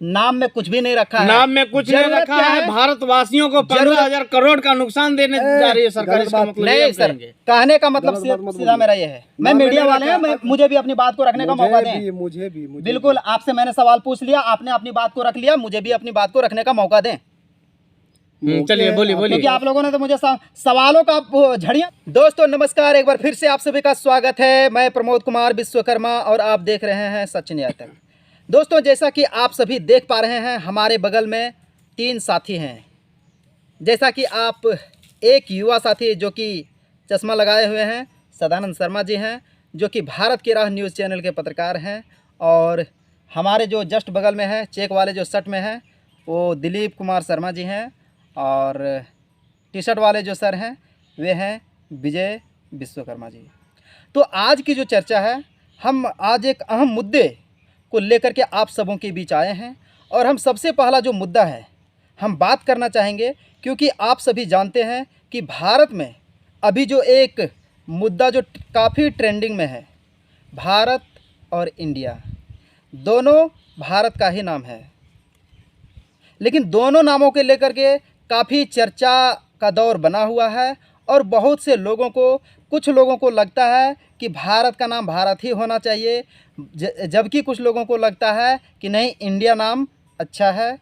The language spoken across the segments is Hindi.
नाम में कुछ भी नहीं रखा है, नाम में कुछ नहीं रखा है। भारतवासियों को 15,000 करोड़ का नुकसान देने जा रही है सरकार। इसका मतलब नहीं सर, कहने का मतलब सीधा मेरा ये है, मैं मीडिया वाले हैं, मुझे भी अपनी बात को रखने का मौका दें। मुझे भी बिल्कुल, आपसे मैंने सवाल पूछ लिया, आपने अपनी बात को रख लिया, मुझे भी अपनी बात को रखने का मौका दें। चलिए बोलिए बोलिए, क्योंकि आप लोगों ने तो मुझे सवालों का झड़ियाँ। दोस्तों नमस्कार, एक बार फिर से आप सभी का स्वागत है। मैं प्रमोद कुमार विश्वकर्मा और आप देख रहे हैं सचिन यादव। दोस्तों जैसा कि आप सभी देख पा रहे हैं, हमारे बगल में 3 साथी हैं। जैसा कि आप एक युवा साथी जो कि चश्मा लगाए हुए हैं, सदानंद शर्मा जी हैं, जो कि भारत की राह न्यूज़ चैनल के पत्रकार हैं। और हमारे जो जस्ट बगल में है, चेक वाले जो शर्ट में हैं, वो दिलीप कुमार शर्मा जी हैं। और टी शर्ट वाले जो सर हैं वे हैं विजय विश्वकर्मा जी। तो आज की जो चर्चा है, हम आज एक अहम मुद्दे को लेकर के आप सबों के बीच आए हैं। और हम सबसे पहला जो मुद्दा है हम बात करना चाहेंगे, क्योंकि आप सभी जानते हैं कि भारत में अभी जो एक मुद्दा जो काफ़ी ट्रेंडिंग में है, भारत और इंडिया दोनों भारत का ही नाम है, लेकिन दोनों नामों के लेकर के काफ़ी चर्चा का दौर बना हुआ है। और बहुत से लोगों को, कुछ लोगों को लगता है कि भारत का नाम भारत ही होना चाहिए, जबकि कुछ लोगों को लगता है कि नहीं, इंडिया नाम अच्छा है।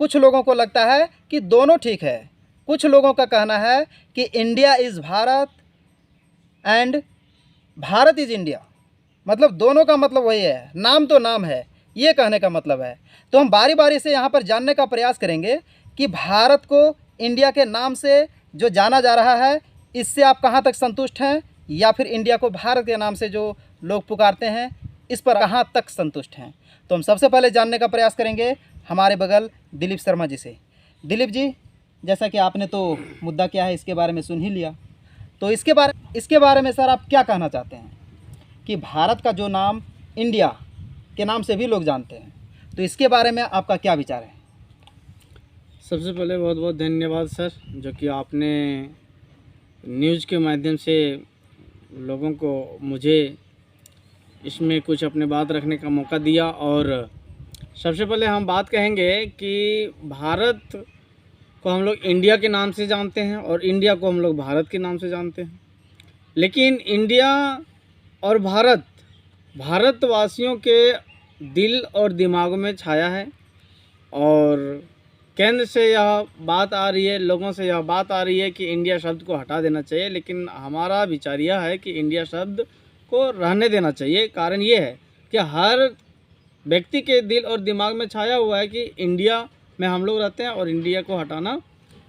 कुछ लोगों को लगता है कि दोनों ठीक है। कुछ लोगों का कहना है कि India is Bharat and Bharat is India, मतलब दोनों का मतलब वही है, नाम तो नाम है, ये कहने का मतलब है। तो हम बारी बारी से यहाँ पर जानने का प्रयास करेंगे कि भारत को इंडिया के नाम से जो जाना जा रहा है, इससे आप कहाँ तक संतुष्ट हैं, या फिर इंडिया को भारत के नाम से जो लोग पुकारते हैं, इस पर कहाँ तक संतुष्ट हैं। तो हम सबसे पहले जानने का प्रयास करेंगे हमारे बगल दिलीप शर्मा जी से। दिलीप जी, जैसा कि आपने तो मुद्दा क्या है इसके बारे में सुन ही लिया, तो इसके बारे में सर आप क्या कहना चाहते हैं कि भारत का जो नाम इंडिया के नाम से भी लोग जानते हैं, तो इसके बारे में आपका क्या विचार है? सबसे पहले बहुत बहुत धन्यवाद सर, जो कि आपने न्यूज़ के माध्यम से लोगों को, मुझे इसमें कुछ अपने बात रखने का मौका दिया। और सबसे पहले हम बात कहेंगे कि भारत को हम लोग इंडिया के नाम से जानते हैं और इंडिया को हम लोग भारत के नाम से जानते हैं। लेकिन इंडिया और भारत भारतवासियों के दिल और दिमागों में छाया है। और केंद्र से यह बात आ रही है, लोगों से यह बात आ रही है कि इंडिया शब्द को हटा देना चाहिए, लेकिन हमारा विचार यह है कि इंडिया शब्द को रहने देना चाहिए। कारण ये है कि हर व्यक्ति के दिल और दिमाग में छाया हुआ है कि इंडिया में हम लोग रहते हैं और इंडिया को हटाना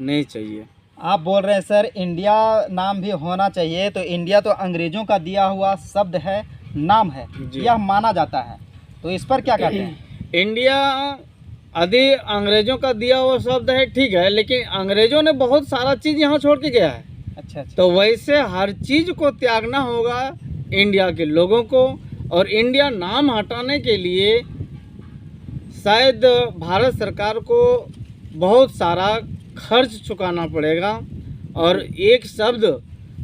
नहीं चाहिए। आप बोल रहे हैं सर इंडिया नाम भी होना चाहिए, तो इंडिया तो अंग्रेज़ों का दिया हुआ शब्द है, नाम है, यह माना जाता है, तो इस पर क्या कहते हैं? इंडिया यदि अंग्रेज़ों का दिया हुआ शब्द है, ठीक है, लेकिन अंग्रेज़ों ने बहुत सारा चीज़ यहाँ छोड़ के गया है। अच्छा। तो वैसे हर चीज़ को त्यागना होगा इंडिया के लोगों को। और इंडिया नाम हटाने के लिए शायद भारत सरकार को बहुत सारा खर्च चुकाना पड़ेगा। और एक शब्द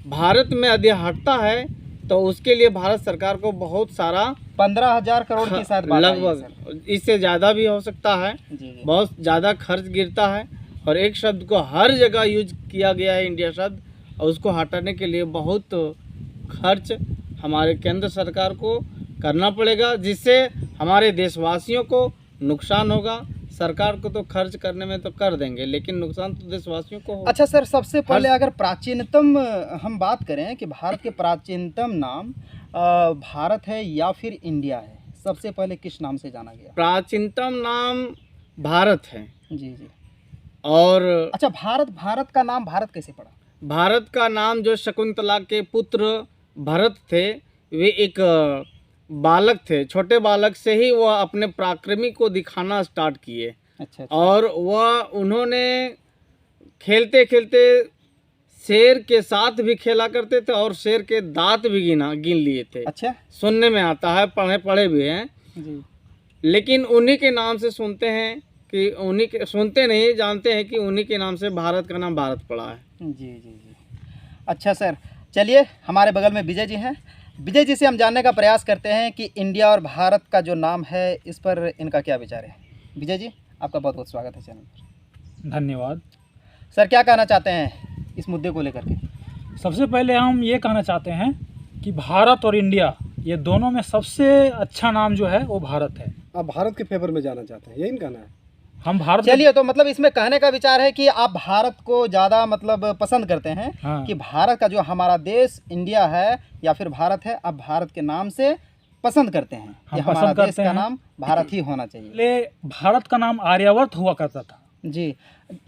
भारत में यदि हटता है तो उसके लिए भारत सरकार को बहुत सारा 15,000 करोड़ की शायद बात आई है लगभग, इससे ज़्यादा भी हो सकता है। जी। बहुत ज़्यादा खर्च गिरता है और एक शब्द को हर जगह यूज किया गया है, इंडिया शब्द, और उसको हटाने के लिए बहुत खर्च हमारे केंद्र सरकार को करना पड़ेगा, जिससे हमारे देशवासियों को नुकसान होगा। सरकार को तो खर्च करने में तो कर देंगे, लेकिन नुकसान तो देशवासियों को होगा। अच्छा सर, सबसे पहले अगर प्राचीनतम हम बात करें कि भारत के प्राचीनतम नाम भारत है या फिर इंडिया है, सबसे पहले किस नाम से जाना गया? प्राचीनतम नाम भारत है। जी जी। और अच्छा, भारत का नाम भारत कैसे पड़ा? भारत का नाम जो शकुंतला के पुत्र भरत थे, वे एक बालक थे, छोटे बालक से ही वह अपने पराक्रमी को दिखाना स्टार्ट किए। अच्छा। और वह उन्होंने खेलते खेलते शेर के साथ भी खेला करते थे और शेर के दांत भी गिन लिए थे। अच्छा, सुनने में आता है, पढ़े भी हैं जी। लेकिन उन्हीं के नाम से सुनते हैं कि उन्हीं के, सुनते नहीं, जानते हैं कि उन्हीं के नाम से भारत का नाम भारत पड़ा है। जी जी जी। अच्छा सर, चलिए हमारे बगल में विजय जी हैं। विजय जी से हम जानने का प्रयास करते हैं कि इंडिया और भारत का जो नाम है, इस पर इनका क्या विचार है? विजय जी, आपका बहुत बहुत स्वागत है चैनल पर। धन्यवाद। सर, क्या कहना चाहते हैं इस मुद्दे को लेकर के? सबसे पहले हम ये कहना चाहते हैं कि भारत और इंडिया, ये दोनों में सबसे अच्छा नाम जो है वो भारत है। आप भारत के फेवर में जाना चाहते हैं, यही कहना है? हम भारत चलिए, तो मतलब इसमें कहने का विचार है कि आप भारत को ज़्यादा मतलब पसंद करते हैं। हाँ। कि भारत का जो हमारा देश इंडिया है या फिर भारत है, आप भारत के नाम से पसंद करते हैं कि हम हमारा पसंद देश करते का हैं। नाम भारत ही होना चाहिए। पहले भारत का नाम आर्यावर्त हुआ करता था। जी,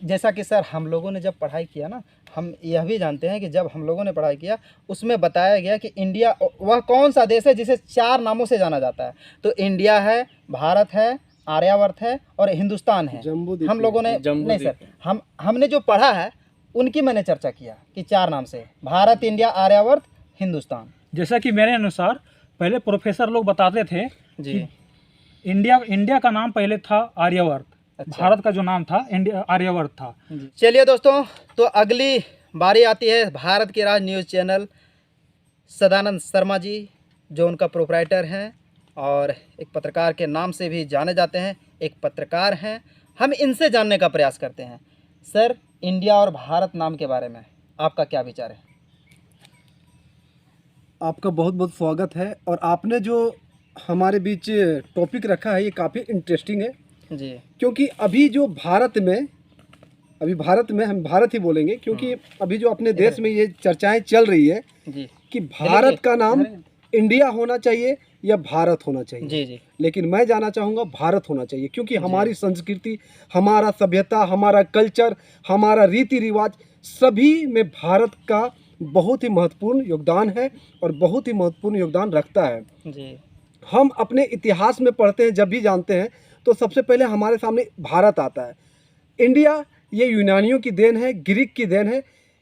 जैसा कि सर हम लोगों ने जब पढ़ाई किया ना, हम यह भी जानते हैं कि जब हम लोगों ने पढ़ाई किया उसमें बताया गया कि इंडिया वह कौन सा देश है जिसे 4 नामों से जाना जाता है। तो इंडिया है, भारत है, आर्यावर्त है और हिंदुस्तान है। जम्बूद्वीप हम लोगों ने नहीं सर, हमने जो पढ़ा है उनकी मैंने चर्चा किया कि 4 नाम से भारत, इंडिया, आर्यावर्त, हिंदुस्तान। जैसा कि मेरे अनुसार पहले प्रोफेसर लोग बताते थे जी। कि इंडिया का नाम पहले था आर्यावर्त। अच्छा। भारत का जो नाम था इंडिया आर्यावर्त था। चलिए दोस्तों, तो अगली बारी आती है भारत के राज न्यूज़ चैनल सदानंद शर्मा जी, जो उनका प्रोप्राइटर हैं और एक पत्रकार के नाम से भी जाने जाते हैं, एक पत्रकार हैं। हम इनसे जानने का प्रयास करते हैं। सर, इंडिया और भारत नाम के बारे में आपका क्या विचार है? आपका बहुत बहुत स्वागत है। और आपने जो हमारे बीच टॉपिक रखा है ये काफ़ी इंटरेस्टिंग है, जी। क्योंकि अभी भारत में हम भारत ही बोलेंगे, क्योंकि अभी जो अपने देश में ये चर्चाएं चल रही है जी कि भारत का नाम इंडिया होना चाहिए या भारत होना चाहिए। जी जी। लेकिन मैं जाना चाहूँगा भारत होना चाहिए, क्योंकि हमारी संस्कृति, हमारा सभ्यता, हमारा कल्चर, हमारा रीति रिवाज, सभी में भारत का बहुत ही महत्वपूर्ण योगदान है और बहुत ही महत्वपूर्ण योगदान रखता है। जी। हम अपने इतिहास में पढ़ते हैं, जब भी जानते हैं तो सबसे पहले हमारे सामने भारत आता है। इंडिया ये यूनानियों की देन है, ग्रीक की देन है।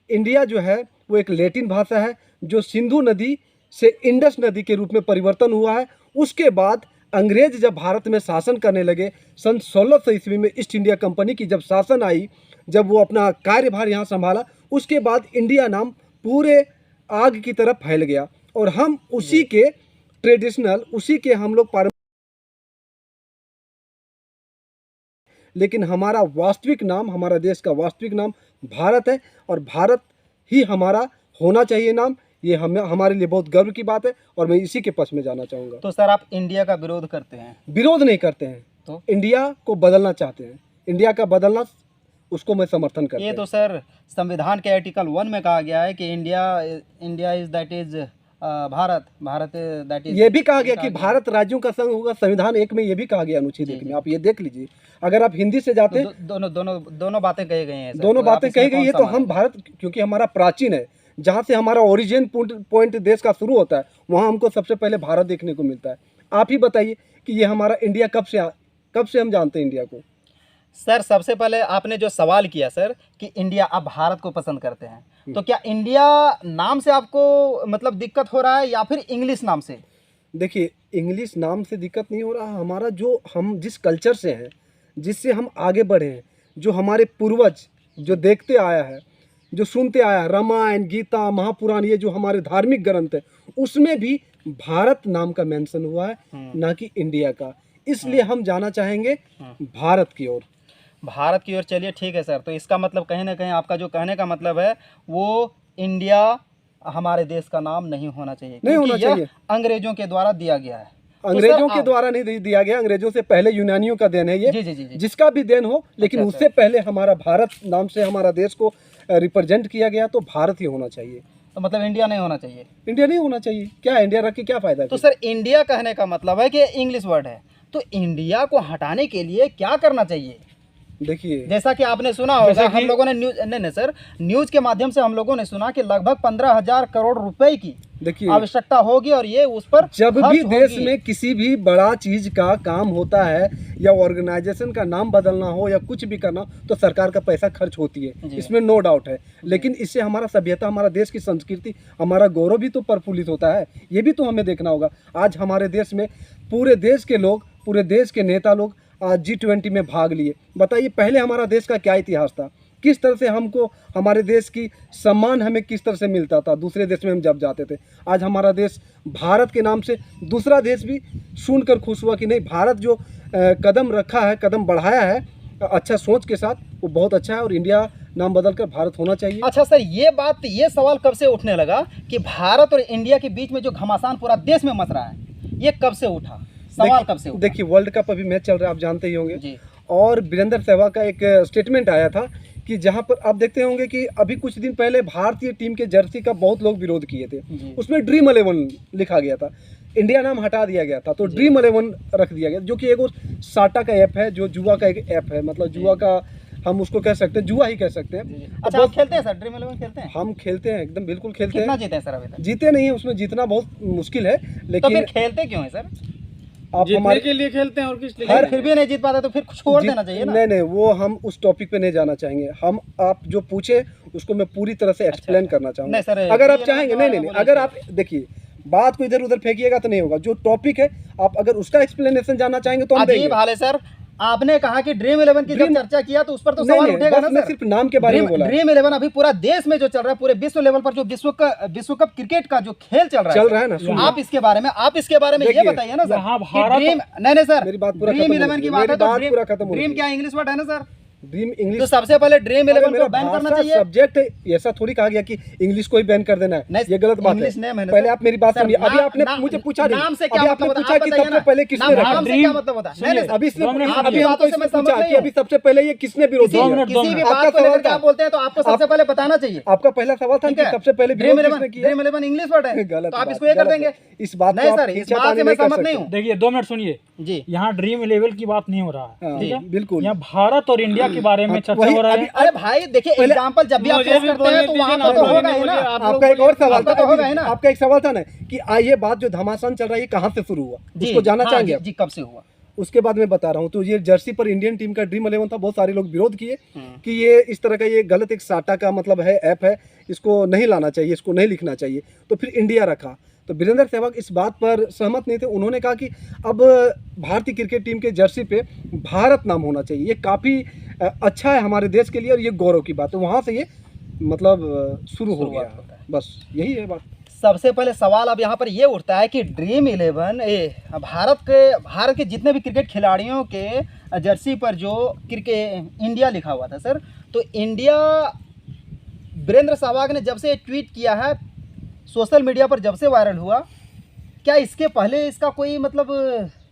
इंडिया जो है वो एक लैटिन भाषा है जो सिंधु नदी से इंडस नदी के रूप में परिवर्तन हुआ है। उसके बाद अंग्रेज जब भारत में शासन करने लगे, सन 1600 ईस्वी में ईस्ट इंडिया कंपनी की जब शासन आई, जब वो अपना कार्यभार यहाँ संभाला, उसके बाद इंडिया नाम पूरे आग की तरफ फैल गया और हम उसी के ट्रेडिशनल, उसी के हम लोग लेकिन हमारा वास्तविक नाम, हमारा देश का वास्तविक नाम भारत है और भारत ही हमारा होना चाहिए नाम। ये हमारे लिए बहुत गर्व की बात है और मैं इसी के पक्ष में जाना चाहूँगा। तो सर, आप इंडिया का विरोध करते हैं? विरोध नहीं करते हैं, तो इंडिया को बदलना चाहते हैं। इंडिया का बदलना, उसको मैं समर्थन करता हूँ। ये तो सर संविधान के आर्टिकल 1 में कहा गया है कि India is that is Bharat that is. ये भी कहा गया कि भारत राज्यों का संघ होगा। संविधान 1 में ये भी कहा गया, अनुच्छेद 1 में। आप ये देख लीजिए, अगर आप हिंदी से जाते हैं दोनों बातें कही गई हैं सर। दोनों तो आप बातें इसमें कही गई है। कौन तो सा हम भारत, क्योंकि हमारा प्राचीन है, जहाँ से हमारा ओरिजिन पॉइंट देश का शुरू होता है, वहाँ हमको सबसे पहले भारत देखने को मिलता है। आप ही बताइए कि ये हमारा इंडिया कब से हम जानते हैं इंडिया को? सर, सबसे पहले आपने जो सवाल किया सर कि इंडिया, आप भारत को पसंद करते हैं, तो क्या इंडिया नाम से आपको मतलब दिक्कत हो रहा है या फिर इंग्लिश नाम से? देखिए, इंग्लिश नाम से दिक्कत नहीं हो रहा। हमारा जो, हम जिस कल्चर से हैं, जिससे हम आगे बढ़े हैं, जो हमारे पूर्वज जो देखते आया है, जो सुनते आया है, रामायण, गीता, महापुराण, ये जो हमारे धार्मिक ग्रंथ है, उसमें भी भारत नाम का मेंशन हुआ है, ना कि इंडिया का। इसलिए हम जाना चाहेंगे भारत की ओर। भारत की ओर। चलिए ठीक है सर, तो इसका मतलब कहीं ना कहीं आपका जो कहने का मतलब है वो इंडिया हमारे देश का नाम नहीं होना चाहिए, नहीं होना क्योंकि यह चाहिए। अंग्रेजों के द्वारा दिया गया है। अंग्रेजों के द्वारा नहीं दिया गया, अंग्रेजों से पहले यूनानियों का देन है ये। जी जी जी जी। जिसका भी देन हो, लेकिन अच्छा, उससे पहले हमारा भारत नाम से हमारा देश को रिप्रेजेंट किया गया, तो भारत ही होना चाहिए। तो मतलब इंडिया नहीं होना चाहिए? इंडिया नहीं होना चाहिए। क्या इंडिया रख के क्या फायदा है? तो सर, इंडिया कहने का मतलब है कि इंग्लिश वर्ड है, तो इंडिया को हटाने के लिए क्या करना चाहिए? देखिए, जैसा कि आपने सुना होगा, हम लोगों ने नहीं सर, न्यूज के माध्यम से हम लोगों ने सुना कि लगभग 15,000 करोड़ रुपए की देखिए, आवश्यकता होगी और ये उस पर जब भी खर्च देश होगी। में किसी भी बड़ा चीज का काम होता है या ऑर्गेनाइजेशन का नाम बदलना हो या कुछ भी करना हो, तो सरकार का पैसा खर्च होती है, इसमें नो डाउट है। लेकिन इससे हमारा सभ्यता, हमारा देश की संस्कृति, हमारा गौरव भी तो प्रफुल्लित होता है। ये भी तो हमें देखना होगा। आज हमारे देश में पूरे देश के लोग, पूरे देश के नेता लोग आज G20 में भाग लिए। बताइए, पहले हमारा देश का क्या इतिहास था? किस तरह से हमको, हमारे देश की सम्मान हमें किस तरह से मिलता था दूसरे देश में हम जब जाते थे। आज हमारा देश भारत के नाम से दूसरा देश भी सुनकर खुश हुआ कि नहीं, भारत जो कदम रखा है, कदम बढ़ाया है अच्छा सोच के साथ, वो बहुत अच्छा है और इंडिया नाम बदलकर भारत होना चाहिए। अच्छा सर, ये सवाल कब से उठने लगा कि भारत और इंडिया के बीच में जो घमासान पूरा देश में मच रहा है, ये कब से उठा? सवाल कब से उठा? देखिए वर्ल्ड कप अभी मैच चल रहा है, आप जानते ही होंगे जी। और वीरेंद्र सहवाग का एक स्टेटमेंट आया था कि जहां पर आप देखते होंगे कि अभी कुछ दिन पहले भारतीय टीम के जर्सी का बहुत लोग विरोध किए थे, जी। उसमें ड्रीम 11 लिखा गया था, इंडिया नाम हटा दिया गया था, तो ड्रीम 11 रख दिया गया, जो कि एक साटा का ऐप है, जो जुआ का एक ऐप है, मतलब जुआ का हम उसको कह सकते हैं, जुआ ही कह सकते हैं। अच्छा, आप खेलते हैं सर? ड्रीम 11 खेलते हैं? हम खेलते हैं, एकदम बिल्कुल खेलते कितना हैं। जीते हैं सर अभी तक? जीते नहीं है, उसमें जीतना बहुत मुश्किल है, तो लेकिन फिर खेलते क्यों है सर? आप जीतने हमारे के लिए खेलते हैं और किस लिए? अगर फिर भी नहीं जीत पाते तो फिर छोड़ देना चाहिए ना। नहीं, वो हम उस टॉपिक पे नहीं जाना चाहेंगे। हम आप जो पूछे उसको मैं पूरी तरह से एक्सप्लेन करना चाहूँगा। नहीं सर, अगर आप ये चाहेंगे, ना नहीं, बोलिए अगर सर। आप देखिए बात को इधर उधर फेंकिएगा तो नहीं होगा। जो टॉपिक है आप अगर उसका एक्सप्लेनेशन जानना चाहेंगे तो हम देंगे। अजीब हाल है सर, आपने कहा कि ड्रीम 11 की जब ड्रीम- चर्चा किया तो उस पर तो नहीं, सवाल नहीं, उठेगा बस ना मैं सर। सिर्फ नाम के बारे में बोला। ड्रीम 11 अभी पूरा देश में जो चल रहा है, पूरे विश्व लेवल पर जो विश्व कप क्रिकेट का जो खेल चल रहा है ना, सुनिए। आप इसके बारे में ये देखिए, बताइए ना सर। यहाँ कि भारत- ड्रीम नहीं सर, मेरी बात पूरा ड्रीम खत्म 11 होने की दीजिए, बात है मेरी तो बात पूरा खत्म होने ड्रीम दीजिए। क्या इंग्लिश वर्ड है ना सर? ड्रीम तो इंग्लिश सबसे पहले ड्रीम 11 को बैन करना चाहिए। सब्जेक्ट है, ऐसा थोड़ी कहा गया कि इंग्लिश को ही बैन कर देना है, नहीं, ये गलत बात है। इंग्लिश नेम है ना पहले सर। आप मेरी बात सर, सुनिए। अभी नाम- आपने नाम- मुझे पूछा नहीं, नाम से क्या अभी मतलब आपने होता है? पूछा आप कि बताइए सबसे ना। पहले किसने रखा। नाम से क्या मतलब होता है? नहीं, नहीं, अभी इसने 2 मिनट अभी आपकी हमको बातों से इसने मैं सहमत पूछा नहीं कि अभी हूँ। सबसे पहले ये किसने विरोध किसी किया। मिनट, किसी भी आपका बात को सवाल लेकर के था। आप बोलते हैं तो आपको सबसे पहले बताना चाहिए। आपका पहला सवाल था ठीक कि है? सबसे पहले ड्रीम विरोध किसने 11 किया। ड्रीम 11 इंग्लिश वर्ड है, गलत तो आप बात, इसको ये कर गलत देंगे। बात। इस बात को नहीं आप सर, इस खींचातानी बात से मैं नहीं कर सहमत सकते। नहीं हूँ देखिए 2 मिनट सुनिए, जी। यहाँ ड्रीम लेवल की बात नहीं हो रहा है, हाँ, ठीक है? बिल्कुल। यहाँ भारत और इंडिया के बारे में हाँ, चर्चा वही हो रहा है। अभी- अरे भाई देखिए, पहले- एग्जाम्पल जब भी आप मुझे पेश भी करते बोलने हैं तो वहाँ दीजिए पर ना, तो होगा ही मुझे ना। आप आपका एक और सवाल आपका तो होगा ही था, ना। आपका एक सवाल था ना कि ये बात जो घमासान चल रहा है ये कहाँ से शुरू हुआ, जी, उसको जानना हाँ, चाहेंगे जी, आप? जी, कब से हुआ? उसके बाद मैं बता रहा हूँ। तो ये जर्सी पर इंडियन टीम का ड्रीम 11 था, बहुत सारे लोग विरोध किए हम्म। कि ये इस तरह का ये गलत एक साटा का मतलब है ऐप है, इसको नहीं लाना चाहिए, इसको नहीं लिखना चाहिए। तो फिर इंडिया रखा। तो वीरेंद्र सहवाग इस बात पर सहमत नहीं थे। उन्होंने कहा कि अब भारतीय क्रिकेट टीम के जर्सी पे भारत नाम होना चाहिए, ये काफ़ी अच्छा है हमारे देश के लिए और ये गौरव की बात है। वहाँ से ये मतलब शुरू हो गया, होता है। बस यही है बात। सबसे पहले सवाल अब यहाँ पर ये उठता है कि ड्रीम 11 भारत के जितने भी क्रिकेट खिलाड़ियों के जर्सी पर जो क्रिकेट इंडिया लिखा हुआ था सर, तो इंडिया वीरेंद्र सहवाग ने जब से ट्वीट किया है, सोशल मीडिया पर जब से वायरल हुआ, क्या इसके पहले इसका कोई मतलब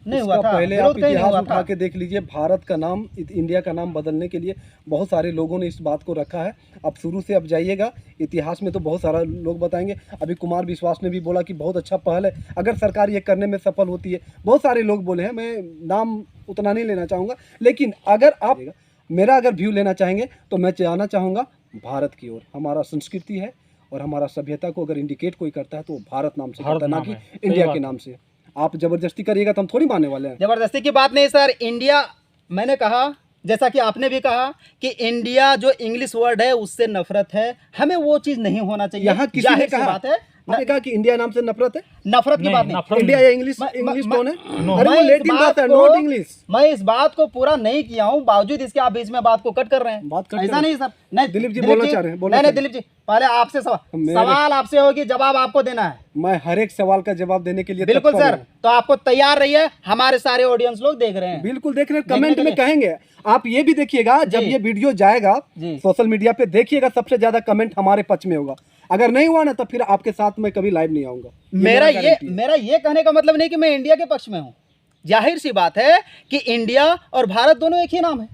नहीं हुआ इसका था? पहले आप विरोध कहीं नहीं इतिहास हुआ उठा था? के देख लीजिए। भारत का नाम इंडिया का नाम बदलने के लिए बहुत सारे लोगों ने इस बात को रखा है। अब शुरू से अब जाइएगा इतिहास में तो बहुत सारा लोग बताएंगे। अभी कुमार विश्वास ने भी बोला कि बहुत अच्छा पहल है, अगर सरकार ये करने में सफल होती है। बहुत सारे लोग बोले हैं, मैं नाम उतना नहीं लेना चाहूँगा, लेकिन अगर आप मेरा अगर व्यू लेना चाहेंगे तो मैं जाना चाहूँगा भारत की ओर। हमारा संस्कृति है और हमारा सभ्यता को अगर इंडिकेट कोई करता है तो वो भारत नाम से भारत करता है, ना नाम कि है। सही इंडिया बात के है। नाम से। आप जबरदस्ती करिएगा तो हम थोड़ी मानने वाले हैं। जबरदस्ती की बात नहीं सर। इंडिया, मैंने कहा, जैसा कि आपने भी कहा कि इंडिया जो इंग्लिश वर्ड है उससे नफरत है, हमें वो चीज़ नहीं होना चाहिए। यहाँ किसी ने जाहिर सी कहा, बात है, आपने कहा कि इंडिया नाम से नफरत है। नफरत की नहीं, बात नहीं। नफरत इंडिया नहीं। या इंग्लिश मैं- इंग्लिश मैं- कौन है? नो। अरे वो मैं इस लैटिन बात है, को- नॉट इंग्लिश। मैं इस बात को पूरा नहीं किया हूँ, बावजूद इसके आप बीच में बात को कट कर रहे हैं। बात कट ऐसा कर- नहीं सर। नहीं दिलीप जी बोलना चाह रहे हैं, बोलना नहीं, चाह रहे दिलीप जी, पहले आपसे मेरे- सवाल आपसे होगी, जवाब आपको देना है। मैं हर एक सवाल का जवाब देने के लिए बिल्कुल तत्पर सर, हूं। तो आपको तैयार रहिए, हमारे सारे ऑडियंस लोग देख रहे हैं। बिल्कुल देख रहे हैं, देखने कमेंट के में लिए। कहेंगे। आप ये भी देखिएगा जब जी। ये वीडियो जाएगा जी। सोशल मीडिया पे, देखिएगा सबसे ज्यादा कमेंट हमारे पक्ष में होगा। अगर नहीं हुआ ना तो फिर आपके साथ मैं कभी लाइव नहीं आऊंगा। मेरा गारंटी है। मेरा ये कहने का मतलब नहीं कि मैं इंडिया के पक्ष में हूँ। जाहिर सी बात है कि इंडिया और भारत दोनों एक ही नाम है।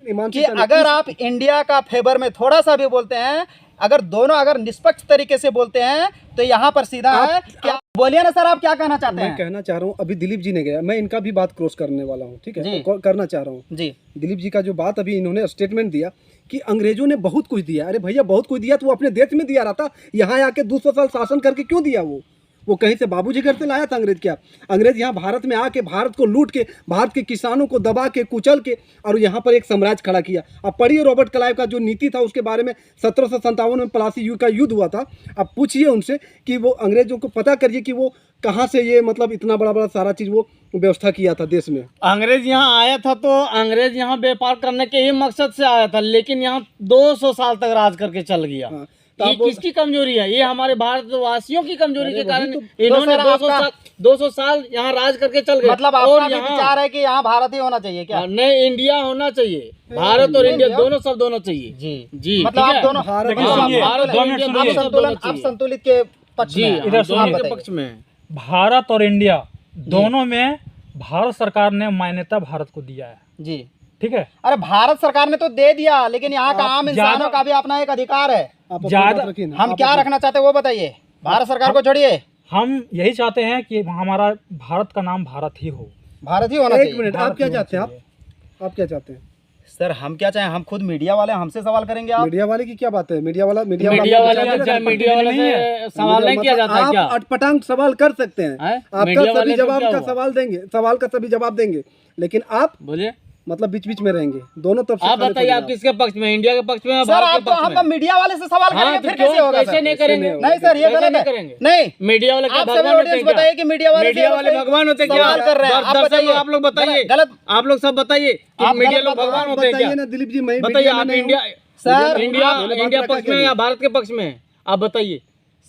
ईमान कि से कहना- अगर आप इंडिया का फेवर में थोड़ा सा भी बोलते हैं, अगर दोनों अगर निष्पक्ष तरीके से बोलते हैं, तो यहाँ पर सीधा है कि आप बोलिए ना सर, आप क्या कहना चाहते मैं हैं? कहना चाह रहा हूँ, अभी दिलीप जी ने गया, मैं इनका भी बात क्रॉस करने वाला हूँ, ठीक है? जी। तो करना चाह रहा हूँ। जी, दिलीप जी का जो बात अभी इन्होंने स्टेटमेंट दिया कि अंग्रेजों ने बहुत कुछ दिया। अरे भैया, बहुत कुछ दिया तो वो अपने देश में दिया रहा था, यहाँ आके 200 साल शासन करके क्यों दिया? वो कहीं से बाबूजी घर से लाया था अंग्रेज? क्या अंग्रेज यहाँ भारत में आके भारत को लूट के, भारत के किसानों को दबा के, कुचल के, और यहाँ पर एक साम्राज्य खड़ा किया। अब पढ़िए रॉबर्ट क्लाइव का जो नीति था उसके बारे में, 1757 में प्लासी का युद्ध हुआ था। अब पूछिए उनसे कि वो अंग्रेजों को पता करिए कि वो कहाँ से ये मतलब इतना बड़ा बड़ा सारा चीज़ वो व्यवस्था किया था देश में। अंग्रेज यहाँ आया था तो अंग्रेज यहाँ व्यापार करने के ही मकसद से आया था, लेकिन यहाँ 200 साल तक राज करके चल गया। हाँ, ये किसकी कमजोरी है? ये हमारे भारतवासियों की कमजोरी के कारण तो इन्होंने सर 200 साल यहाँ राज करके चल गए। मतलब आपका भी विचार है कि यहाँ भारत ही होना चाहिए क्या? नहीं, इंडिया होना चाहिए। भारत और इंडिया दोनों शब्द होना चाहिए। जी जी, मतलब ठीक आप है? दोनों भारत लेकिन सुनिए, भारत और 2 मिनट इंडिया सुनिए। दोनों शब्द होना आप चाहिए। संतुलित के पक्ष जी, में हम इधर दोनों सुनिए। के पक्ष में हैं। भारत और इंडिया दोनों में भारत सरकार ने मान्यता भारत को दिया है, जी। ठीक है। अरे भारत सरकार ने तो दे दिया, लेकिन यहाँ का आम इंसानों ज्यादा- का भी अपना एक अधिकार है। आप अपनी ज्यादा- बात रखिए ना, हम आप क्या अपनी- रखना चाहते हैं वो बताइए। भारत सरकार को छोड़िए, हम यही चाहते हैं कि हमारा भारत का नाम भारत ही हो। भारत ही होना एक चाहिए। मिनट, आप भारत क्या ही होना चाहते हैं? चाहिए। आप क्या चाहते हैं? सर हम क्या चाहें, हम खुद मीडिया वाले हैं, हमसे सवाल करेंगे आप? मीडिया वाले की क्या बात है? मीडिया वाले मीडिया वाले से सवाल नहीं किया जाता है क्या? आप अटपटांग सवाल कर सकते हैं, हैं? आपका मीडिया सभी वाले तो जवाब क्या का हुआ? सवाल देंगे, सवाल का सभी जवाब देंगे, लेकिन आप बोलिए, मतलब बीच बीच में रहेंगे, दोनों तरफ से आप खाली बताइए, थोड़ी आप किसके पक्ष में? इंडिया के पक्ष में या सर भारत आप के तो पक्ष हम तो में? मीडिया वाले से सवाल हाँ, करेंगे, तो फिर क्यों? कैसे होगा कैसे सर? नहीं करेंगे? नहीं सर ये कैसे गलत नहीं है। करेंगे? नहीं, मीडिया वाले क्या आप सभी भगवान होते ऑडियंस हैं बताइए कि मीडिया वाले मीडिया से वाले भगवान होते हैं क्या? सवाल कर रहे हैं, आप दर्शक लोग, बताइए। आप लोग बताइए, गलत आप लोग सब बताइए कि आप मीडिया गलत लोग बात भगवान आप होते हैं बताइए क्या? ना दिलीप जी, मैं बताइए, मीडिया में आप नहीं हूँ। इंडिया सर इंडिया मैंने बात इंडिया रखा पक्ष में क्या या नहीं? भारत के पक्ष में? आप बताइए,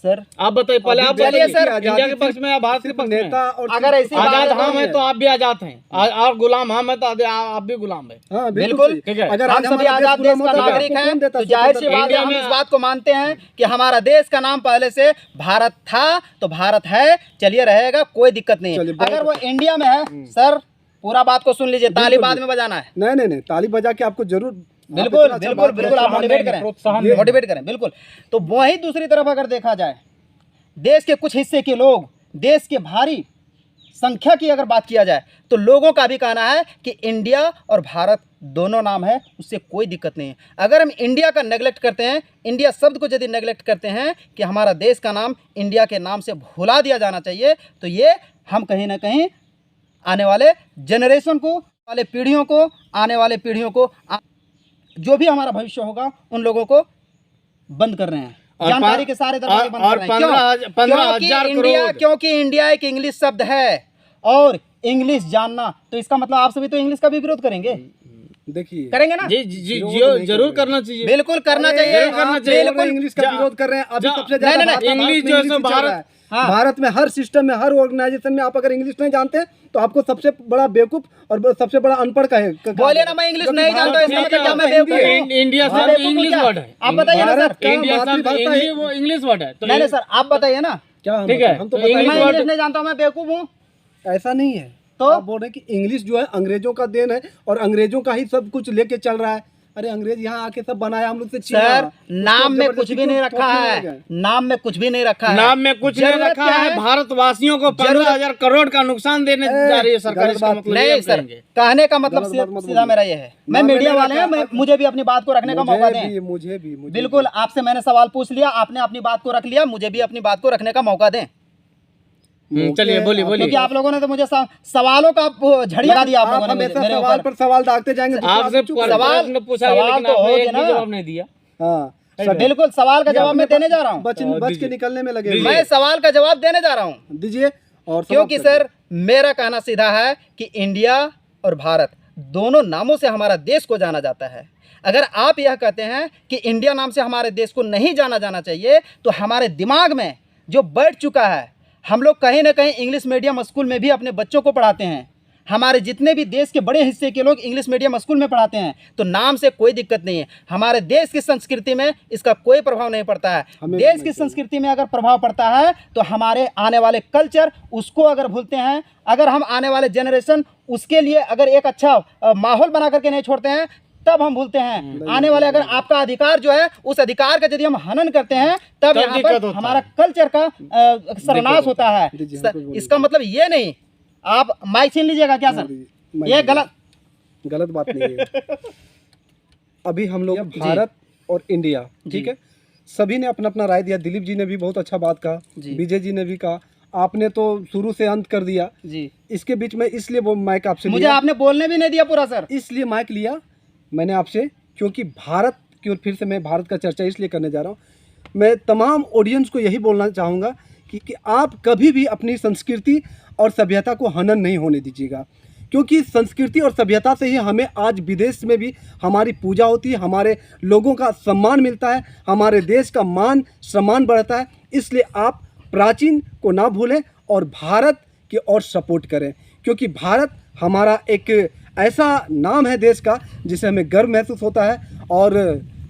सर आप बताइए पहले, आप अभी चलिए बताइए सर, इंडिया के पक्ष में या भारत के सिर्फ पक्ष में? नेता और अगर ऐसी बात आजाद है हम हैं तो आप भी आजाद हैं, और गुलाम हम हैं तो आप भी गुलाम हैं। हाँ बिल्कुल, सही। ठीक है। अगर हम आज सभी हमारा आजाद देश गुलाम का होता, तो नागरिक आपको हैं, कौन देता तो जाहिर सी स्वतंत्रता? बात है, इंडिया हम में- इस बात को मानते हैं कि हमारा देश का नाम पहले से भारत था, तो भारत है, चलिए रहेगा, कोई दिक्कत नहीं चलिए, है। बहुत अगर वो इंडिया में है, सर पूरा बात को सुन लीजिए, ताली बाद में बजाना है। नहीं, ताली बजा के आपको जरूर बिल्कुल आप इतना अच्छा बिल्कुल बात बिल्कुल, आप मोटिवेट करें, प्रोत्साहन देंगे। मोटिवेट करें, बिल्कुल। तो वहीं दूसरी तरफ अगर देखा जाए, देश के कुछ हिस्से के लोग, देश के भारी संख्या की अगर बात किया जाए, तो लोगों का भी कहना है कि इंडिया और भारत दोनों नाम है, उससे कोई दिक्कत नहीं है। अगर हम इंडिया का नेगलेक्ट करते हैं, इंडिया शब्द को यदि नेगलेक्ट करते हैं कि हमारा देश का नाम इंडिया के नाम से भुला दिया जाना चाहिए, तो ये हम कहीं ना कहीं आने वाले जनरेशन को, वाले पीढ़ियों को, आने वाले पीढ़ियों को, जो भी हमारा भविष्य होगा, उन लोगों को बंद कर रहे हैं, और जानकारी के सारे दरवाजे बंद कर रहे हैं। 15,000 करोड़। क्योंकि इंडिया एक इंग्लिश शब्द है, और इंग्लिश जानना, तो इसका मतलब आप सभी तो इंग्लिश का भी विरोध करेंगे, देखिए, करेंगे ना? जी जी जी, विरोध नहीं जरूर करेंगे। करना चाहिए। बिल्कुल करना चाहिए, जरूर करना चाहिए। बिल्कुल। इंग्लिश का विरोध कर रहे हैं अभी जा- सबसे नहीं, ज्यादा। नहीं, भारत में इंग्लिश जो है सो ही चल रहा भारत- है। हाँ। भारत में हर सिस्टम में, हर ऑर्गेनाइजेशन में आप अगर इंग्लिश नहीं जानते हैं, तो आपको सबसे बड़ा बेवकूफ और सबसे बड़ा अनपढ़ कहे। बोलिए ना, मैं इंग्लिश नहीं जानता, इसका ठीक मतलब है, क्या मैं हिंदी बेवकूफ है। हूँ? इंडिया मैं शब्द बेवकूफ हूँ इंग्लिश क्या? वर्ड है। आप बताइए ना भारत सर। का इंडिया शब्द मातृभाषा है। वो इंग्लिश वर्ड है, तो नहीं नहीं सर, आप बताइए ना। क्या हम ठीक है, बताएं? हम तो तो बताएंगे। मैं इंग्लिश इंग्लिश नहीं जानता हूँ, मैं बेवकूफ हूँ। ऐसा नहीं है, तो? आप बोल रहे हैं कि इंग्लिश जो है अंग्रेजों का देन है, और अंग्रेजों का ही सब कुछ लेके चल रहा है। अरे अंग्रेज यहाँ आके सब बनाया, हम लोग से छीना। सर उसको नाम में कुछ जबरदस्ती भी नहीं क्यों रखा थोपने है, लगे? नाम में कुछ भी नहीं रखा है। नाम में कुछ नहीं जरूरत रखा क्या है। भारतवासियों को 15,000 करोड़ का नुकसान देने जा रही है सरकार। गलत इसका बात मतलब ये नहीं हम सर, कहेंगे। कहने का मतलब गलत बात मत सीधा बोलिए। मेरा ये है, मैं नाम में मीडिया नहीं वाले हैं, रखा। मुझे भी अपनी बात को रखने का मौका दें। मुझे भी बिल्कुल, आपसे मैंने सवाल पूछ लिया, आपने अपनी बात को रख लिया, मुझे भी अपनी बात को रखने का मौका दें। चलिए बोलिए क्योंकि बोलिए। आप लोगों ने तो मुझे सवालों का झड़िया दिया, आप लोगों ने हमेशा मेरे सवाल ऊपर। पर सवाल दागते जाएंगे, दूसरा आपसे आदमी चुप रहेगा। प्रश्न पूछा गया, सवाल लेकिन तो आपने हो एक गया भी ना। जवाब नहीं दिया। हाँ, बिल्कुल, सवाल का जवाब मैं देने जा रहा हूँ, बच के निकलने में लगे। मैं सवाल का जवाब देने जा रहा हूँ। दीजिए। और क्योंकि समाप्त सर मेरा कहना सीधा है कि इंडिया और भारत दोनों नामों से हमारा देश को जाना जाता है। अगर आप यह कहते हैं कि इंडिया नाम से हमारे देश को नहीं जाना जाना चाहिए, तो हमारे दिमाग में जो बैठ चुका है, हम लोग कहीं ना कहीं इंग्लिश मीडियम स्कूल में भी अपने बच्चों को पढ़ाते हैं। हमारे जितने भी देश के बड़े हिस्से के लोग इंग्लिश मीडियम स्कूल में पढ़ाते हैं, तो नाम से कोई दिक्कत नहीं है। हमारे देश की संस्कृति में इसका कोई प्रभाव नहीं पड़ता है। हमें देश भी की नहीं संस्कृति में अगर प्रभाव पड़ता है, तो हमारे आने वाले कल्चर उसको अगर भूलते हैं, अगर हम आने वाले जनरेशन उसके लिए अगर एक अच्छा माहौल बना करके नहीं छोड़ते हैं, तब हम भूलते हैं। आने वाले अगर आपका अधिकार जो है, उस अधिकार का यदि हम हनन करते हैं, तब यहाँ दिक्कत पर होता हमारा कल्चर का सर्वनाश होता है। दीजिए, हमको बोलिए। इसका मतलब ये नहीं, आप माइक छीन लीजिएगा क्या सर? मैं- ये गलत बात नहीं है। अभी हम लोग भारत और इंडिया, ठीक है, सभी ने अपना अपना राय दिया। दिलीप जी ने भी बहुत अच्छा बात कहा, जी। विजय जी ने भी कहा, आपने तो शुरू से अंत कर दिया। जी, इसके बीच में इसलिए वो माइक आपसे मुझे लिया, आपने बोलने भी नहीं दिया पूरा सर। इसलिए माइक लिया मैंने आपसे, क्योंकि भारत की ओर फिर से मैं भारत का चर्चा इसलिए करने जा रहा हूँ। मैं तमाम ऑडियंस को यही बोलना चाहूँगा कि आप कभी भी अपनी संस्कृति और सभ्यता को हनन नहीं होने दीजिएगा, क्योंकि संस्कृति और सभ्यता से ही हमें आज विदेश में भी हमारी पूजा होती है, हमारे लोगों का सम्मान मिलता है, हमारे देश का मान सम्मान बढ़ता है। इसलिए आप प्राचीन को ना भूलें और भारत की ओर सपोर्ट करें, क्योंकि भारत हमारा एक ऐसा नाम है देश का जिसे हमें गर्व महसूस होता है और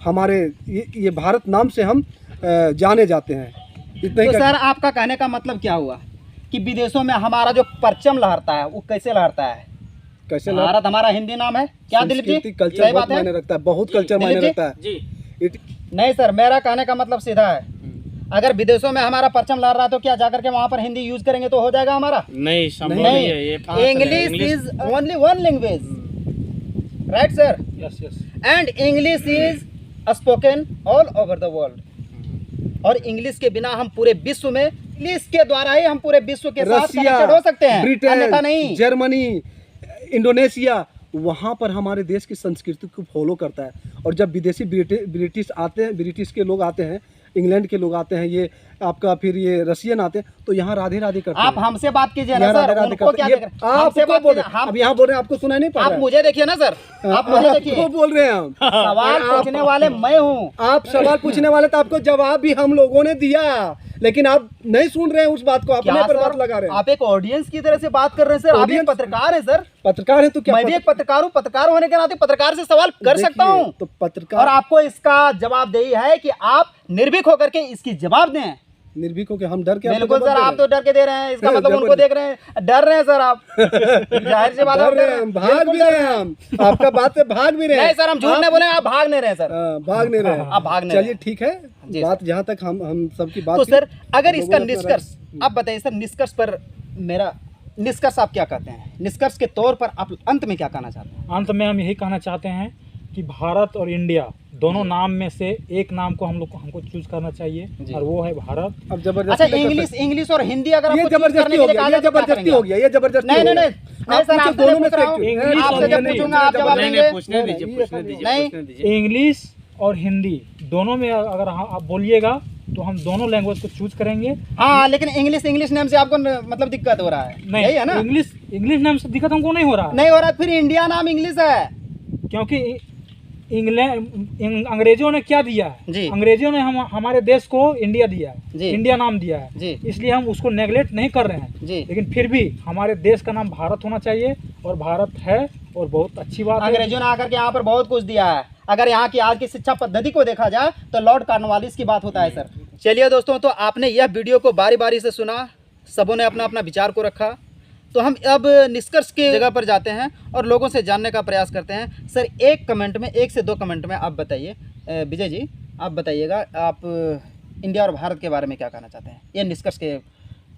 हमारे ये भारत नाम से हम जाने जाते हैं। इतना ही तो सर आपका कहने का मतलब क्या हुआ कि विदेशों में हमारा जो परचम लहरता है वो कैसे लहरता है? कैसे भारत हमारा हिंदी नाम है क्या दिलीप जी? संस्कृति कल्चर सही बहुत बात है? मायने रखता है, बहुत कल्चर दिलीप मायने जी? रखता है। जी नहीं सर, मेरा कहने का मतलब सीधा है, अगर विदेशों में हमारा परचम लहर रहा है तो क्या जाकर के वहाँ पर हिंदी यूज करेंगे तो हो जाएगा हमारा? नहीं, संभव नहीं है ये। कहाँ से है? English is only one language, right sir? Yes yes. And English is spoken all over the world, और इंग्लिश के बिना हम पूरे विश्व में, इंग्लिश के द्वारा ही हम पूरे विश्व के साथ रसिया, कनेक्टेड हो सकते हैं, अन्यथा ब्रिटेन, नहीं। जर्मनी, इंडोनेशिया, वहाँ पर हमारे देश की संस्कृति को फॉलो करता है। और जब विदेशी ब्रिटिश आते हैं, ब्रिटिश के लोग आते हैं, इंग्लैंड के लोग आते हैं, ये आपका फिर ये रशियन आते हैं, तो यहाँ राधे राधे करते हैं। आप हमसे बात कीजिए ना यहाँ सर, राधे राधे उनको करते क्या हैं। देख ये रहे हैं? हमसे आपको बात बोल कीजिए, रहे हैं, हम अब यहाँ बोल रहे हैं, आपको सुनाई नहीं पड़ आप रहा है? मुझे देखिए ना सर, आप मुझे देखिए, आपको बोल रहे हैं हम। सवाल पूछने वाले मैं हूँ। आप सवाल पूछने वाले तो आपको जवाब भी हम लोगों ने दिया, लेकिन आप नहीं सुन रहे हैं उस बात को, अपने क्या पर सर? बात लगा रहे हैं। आप एक ऑडियंस की तरह से बात कर रहे हैं सर, आप एक Audience? पत्रकार हैं सर, पत्रकार है तो क्या मैं भी एक पत्रकार हूँ, पत्रकार होने के नाते पत्रकार से सवाल कर सकता देखिए, हूँ, तो और पत्रकार आपको इसका जवाबदेही है कि आप निर्भीक होकर के इसकी जवाब दें। निर्भीक हो के हम डर के आपको बिल्कुल जवाब सर, दे आप रहे तो डर के दे रहे हैं, इसका हैं। मतलब उनको देख रहे हैं, डर रहे हैं सर आप, जाहिर सी बात है, डर रहे हैं हम, भाग भी रहे हैं हम, आपका बात से भाग भी रहे हैं। नहीं सर, हम झूठ नहीं बोले, आप भाग नहीं रहे सर, भाग नहीं रहे हैं। आप भाग नहीं चलिए रहे। ठीक है, जी बात जहाँ तक हम सबकी बात तो की, सर अगर लोगों इसका ने अपना निष्कर्ष आप बताइए सर, निष्कर्ष पर मेरा निष्कर्ष आप क्या कहते हैं? निष्कर्ष के तौर पर आप अंत में क्या कहना चाहते हैं? अंत में हम यही कहना चाहते हैं कि भारत और इंडिया दोनों नाम में से एक नाम को हमको चूज करना चाहिए, जी। और वो है भारत। अब जबरदस्ती अच्छा, नहीं कर इंग्लिश और हिंदी अगर ये आपको choose करने जबरदस्ती के हो लिए गया, कहा ये जाए तो क्या जबरदस्ती करेंगे हो आप? गया, ये जबरदस्ती नहीं हो नहीं गया। नहीं आप सर, पूछो, आपसे दोनों जब में पूछ रहा हूँ, से इंग्लिश आपसे और जब हिंदी, पूछूंगा आप जवाब नहीं, देंगे? पूछने दीजिए, नहीं, पूछने ये दीजिए, नहीं। पूछने दीजिए। इंग्लिश और हिंदी दोनों में अगर आप बोलिएगा तो हम दोनों लैंग्वेज को चूज करेंगे। हाँ, लेकिन इंग्लिश नेम से आपको मतलब दिक्कत हो रहा है, नहीं, यही है ना? इंग्लिश नाम से दिक्कत हमको नहीं हो रहा, नहीं हो रहा, फिर इंडिया नाम इंग्लिश है। क्योंकि अंग्रेजों ने क्या दिया है? जी। अंग्रेजों ने हमारे देश को इंडिया दिया है, जी। इंडिया नाम दिया है, जी। इसलिए हम उसको नेगलेक्ट नहीं कर रहे हैं। जी। लेकिन फिर भी हमारे देश का नाम भारत होना चाहिए, और भारत है, और बहुत अच्छी बात है। अंग्रेजों ने आकर के यहाँ पर बहुत कुछ दिया है। अगर यहाँ की आज की शिक्षा पद्धति को देखा जाए तो लॉर्ड कॉर्नवालिस की बात होता है सर। चलिए दोस्तों, तो आपने यह वीडियो को बारी बारी से सुना, सबों ने अपना अपना विचार को रखा, तो हम अब निष्कर्ष की जगह पर जाते हैं और लोगों से जानने का प्रयास करते हैं। सर एक कमेंट में, 1 से 2 कमेंट में आप बताइए, विजय जी आप बताइएगा, आप इंडिया और भारत के बारे में क्या कहना चाहते हैं? ये निष्कर्ष के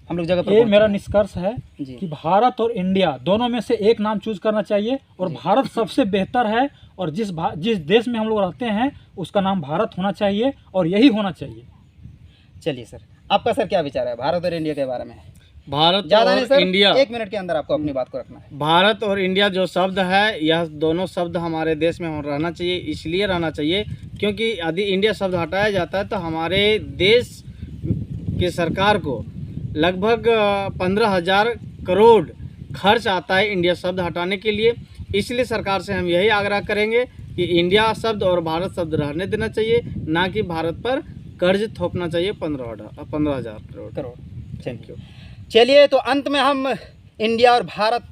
हम लोग जगह पर ये पहुंचे मेरा हैं। निष्कर्ष है जी। कि भारत और इंडिया दोनों में से एक नाम चूज करना चाहिए, और भारत सबसे बेहतर है, और जिस देश में हम लोग रहते हैं उसका नाम भारत होना चाहिए, और यही होना चाहिए। चलिए सर, आपका सर क्या विचार है भारत और इंडिया के बारे में? भारत ज़्यादा नहीं और सर, इंडिया, 1 मिनट के अंदर आपको अपनी बात को रखना है। भारत और इंडिया जो शब्द है, यह दोनों शब्द हमारे देश में रहना चाहिए। इसलिए रहना चाहिए क्योंकि यदि इंडिया शब्द हटाया जाता है तो हमारे देश के सरकार को लगभग 15,000 करोड़ खर्च आता है इंडिया शब्द हटाने के लिए। इसलिए सरकार से हम यही आग्रह करेंगे कि इंडिया शब्द और भारत शब्द रहने देना चाहिए, ना कि भारत पर कर्ज थोपना चाहिए 15,000 करोड़। Thank you. चलिए, तो अंत में हम इंडिया और भारत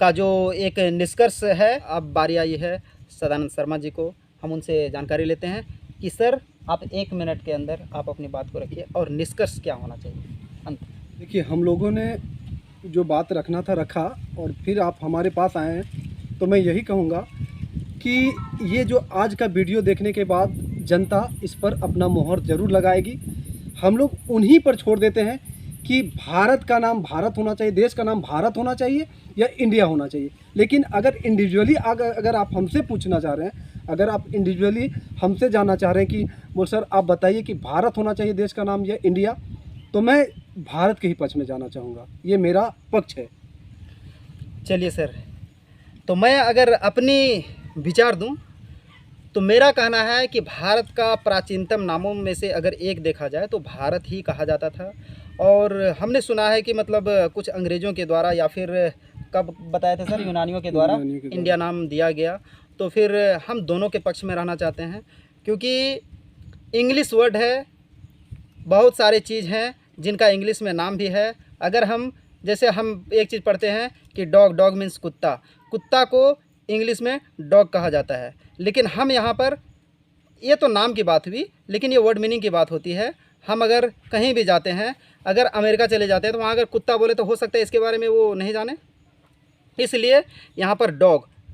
का जो एक निष्कर्ष है, अब बारी आई है सदानंद शर्मा जी को, हम उनसे जानकारी लेते हैं कि सर आप 1 मिनट के अंदर आप अपनी बात को रखिए और निष्कर्ष क्या होना चाहिए अंत। देखिए, हम लोगों ने जो बात रखना था रखा, और फिर आप हमारे पास आए हैं, तो मैं यही कहूँगा कि ये जो आज का वीडियो देखने के बाद जनता इस पर अपना मोहर ज़रूर लगाएगी। हम लोग उन्हीं पर छोड़ देते हैं कि भारत का नाम भारत होना चाहिए, देश का नाम भारत होना चाहिए या इंडिया होना चाहिए। लेकिन अगर इंडिविजुअली अगर आप हमसे पूछना चाह रहे हैं, अगर आप इंडिविजुअली हमसे जानना चाह रहे हैं कि बोल सर आप बताइए कि भारत होना चाहिए देश का नाम या इंडिया, तो मैं भारत के ही पक्ष में जाना चाहूँगा, ये मेरा पक्ष है। चलिए सर, तो मैं अगर अपनी विचार दूं तो मेरा कहना है कि भारत का प्राचीनतम नामों में से अगर एक देखा जाए तो भारत ही कहा जाता था। और हमने सुना है कि मतलब कुछ अंग्रेज़ों के द्वारा या फिर कब बताए थे सर? यूनानियों के द्वारा यूनानियों के द्वारा। इंडिया नाम दिया गया। तो फिर हम दोनों के पक्ष में रहना चाहते हैं, क्योंकि इंग्लिश वर्ड है, बहुत सारे चीज़ हैं जिनका इंग्लिश में नाम भी है। अगर हम जैसे हम एक चीज़ पढ़ते हैं कि डॉग मीन्स कुत्ता, कुत्ता को इंग्लिश में डॉग कहा जाता है, लेकिन हम यहाँ पर, ये तो नाम की बात हुई, लेकिन ये वर्ड मीनिंग की बात होती है। हम अगर कहीं भी जाते हैं, अगर अमेरिका चले जाते हैं तो वहाँ अगर कुत्ता बोले तो हो सकता है इसके बारे में वो नहीं जाने, इसलिए यहाँ पर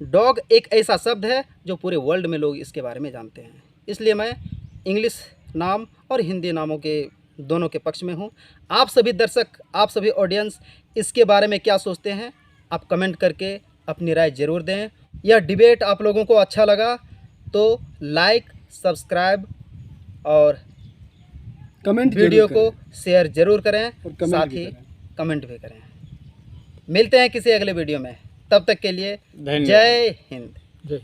डॉग एक ऐसा शब्द है जो पूरे वर्ल्ड में लोग इसके बारे में जानते हैं। इसलिए मैं इंग्लिश नाम और हिंदी नामों के दोनों के पक्ष में हूँ। आप सभी दर्शक, आप सभी ऑडियंस इसके बारे में क्या सोचते हैं, आप कमेंट करके अपनी राय ज़रूर दें। यह डिबेट आप लोगों को अच्छा लगा तो लाइक, सब्सक्राइब और कमेंट वीडियो को शेयर ज़रूर करें, और कमेंट साथ भी ही करें। कमेंट भी करें। मिलते हैं किसी अगले वीडियो में, तब तक के लिए धन्यवाद। जय हिंद। जय